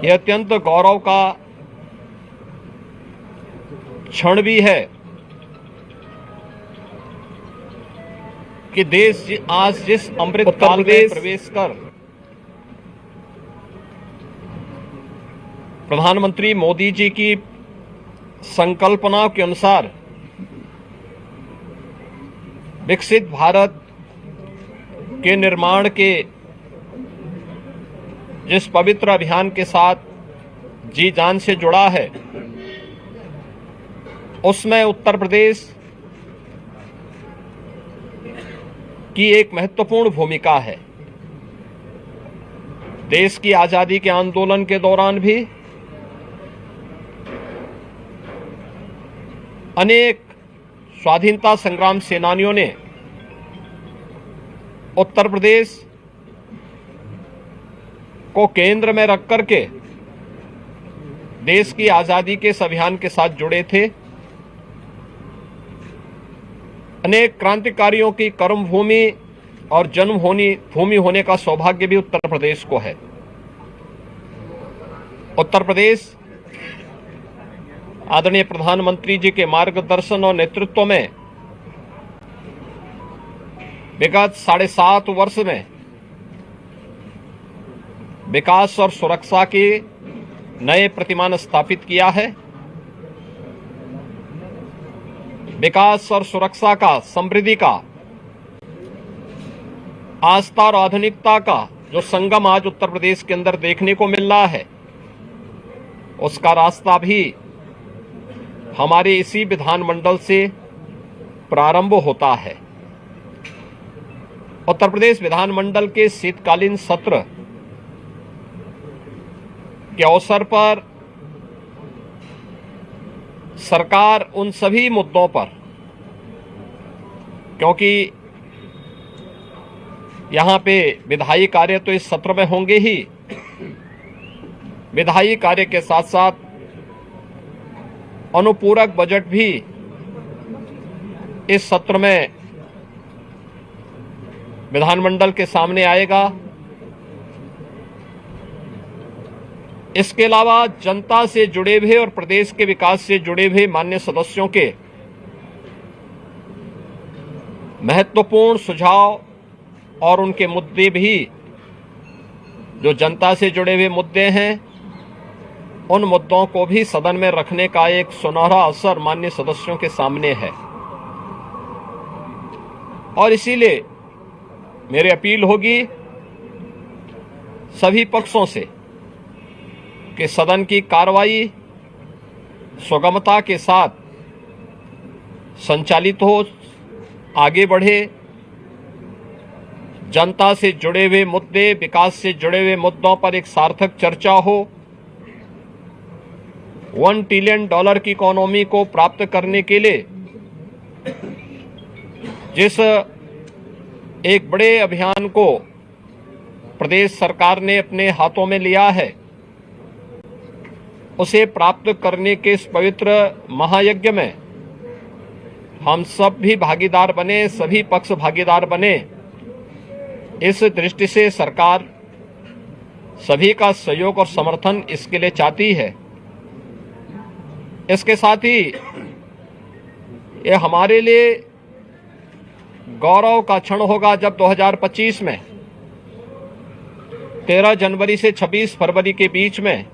यह अत्यंत गौरव का क्षण भी है कि देश आज जिस अमृत काल में प्रवेश कर प्रधानमंत्री मोदी जी की संकल्पना के अनुसार विकसित भारत के निर्माण के जिस पवित्र अभियान के साथ जी जान से जुड़ा है, उसमें उत्तर प्रदेश की एक महत्वपूर्ण भूमिका है। देश की आजादी के आंदोलन के दौरान भी अनेक स्वाधीनता संग्राम सेनानियों ने उत्तर प्रदेश को केंद्र में रख करके देश की आजादी के इस अभियान के साथ जुड़े थे। अनेक क्रांतिकारियों की कर्मभूमि और जन्मभूमि होने का सौभाग्य भी उत्तर प्रदेश को है। उत्तर प्रदेश आदरणीय प्रधानमंत्री जी के मार्गदर्शन और नेतृत्व में विगत 7.5 वर्ष में विकास और सुरक्षा के नए प्रतिमान स्थापित किया है। विकास और सुरक्षा का, समृद्धि का, आस्था और आधुनिकता का जो संगम आज उत्तर प्रदेश के अंदर देखने को मिल रहा है, उसका रास्ता भी हमारे इसी विधानमंडल से प्रारंभ होता है। उत्तर प्रदेश विधानमंडल के शीतकालीन सत्र के अवसर पर सरकार उन सभी मुद्दों पर, क्योंकि यहां पे विधायी कार्य तो इस सत्र में होंगे ही, विधायी कार्य के साथ साथ अनुपूरक बजट भी इस सत्र में विधानमंडल के सामने आएगा। इसके अलावा जनता से जुड़े हुए और प्रदेश के विकास से जुड़े हुए माननीय सदस्यों के महत्वपूर्ण सुझाव और उनके मुद्दे भी, जो जनता से जुड़े हुए मुद्दे हैं, उन मुद्दों को भी सदन में रखने का एक सुनहरा अवसर माननीय सदस्यों के सामने है। और इसीलिए मेरी अपील होगी सभी पक्षों से कि सदन की कार्रवाई सुगमता के साथ संचालित हो, आगे बढ़े। जनता से जुड़े हुए मुद्दे, विकास से जुड़े हुए मुद्दों पर एक सार्थक चर्चा हो। $1 ट्रिलियन की इकोनॉमी को प्राप्त करने के लिए जिस एक बड़े अभियान को प्रदेश सरकार ने अपने हाथों में लिया है, उसे प्राप्त करने के इस पवित्र महायज्ञ में हम सब भी भागीदार बने, सभी पक्ष भागीदार बने। इस दृष्टि से सरकार सभी का सहयोग और समर्थन इसके लिए चाहती है। इसके साथ ही ये हमारे लिए गौरव का क्षण होगा जब 2025 में 13 जनवरी से 26 फरवरी के बीच में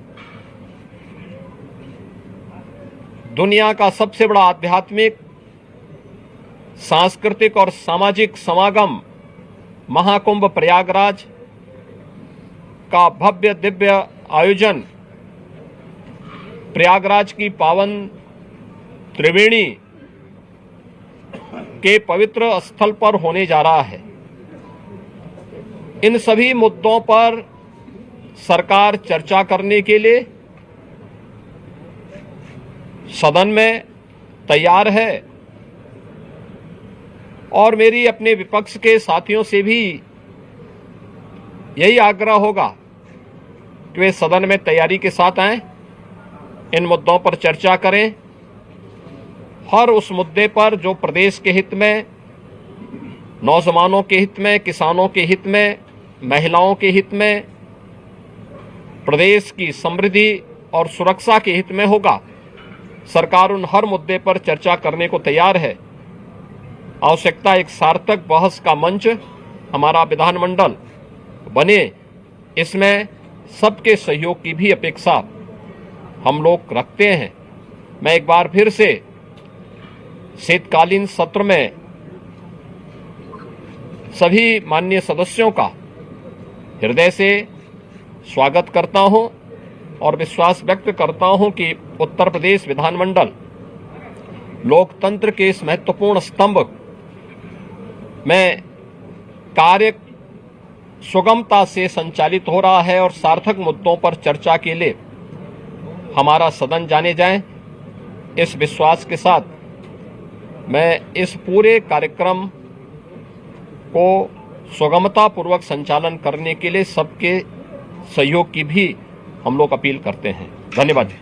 दुनिया का सबसे बड़ा आध्यात्मिक, सांस्कृतिक और सामाजिक समागम महाकुंभ प्रयागराज का भव्य दिव्य आयोजन प्रयागराज की पावन त्रिवेणी के पवित्र स्थल पर होने जा रहा है। इन सभी मुद्दों पर सरकार चर्चा करने के लिए सदन में तैयार है। और मेरी अपने विपक्ष के साथियों से भी यही आग्रह होगा कि वे सदन में तैयारी के साथ आएं, इन मुद्दों पर चर्चा करें। हर उस मुद्दे पर जो प्रदेश के हित में, नौजवानों के हित में, किसानों के हित में, महिलाओं के हित में, प्रदेश की समृद्धि और सुरक्षा के हित में होगा। सरकार उन हर मुद्दे पर चर्चा करने को तैयार है। आवश्यकता एक सार्थक बहस का मंच हमारा विधानमंडल बने, इसमें सबके सहयोग की भी अपेक्षा हम लोग रखते हैं। मैं एक बार फिर से शीतकालीन सत्र में सभी माननीय सदस्यों का हृदय से स्वागत करता हूं और विश्वास व्यक्त करता हूं कि उत्तर प्रदेश विधानमंडल लोकतंत्र के इस महत्वपूर्ण स्तंभ में कार्य सुगमता से संचालित हो रहा है और सार्थक मुद्दों पर चर्चा के लिए हमारा सदन जाने जाए। इस विश्वास के साथ मैं इस पूरे कार्यक्रम को सुगमता पूर्वक संचालन करने के लिए सबके सहयोग की भी हम लोग अपील करते हैं। धन्यवाद।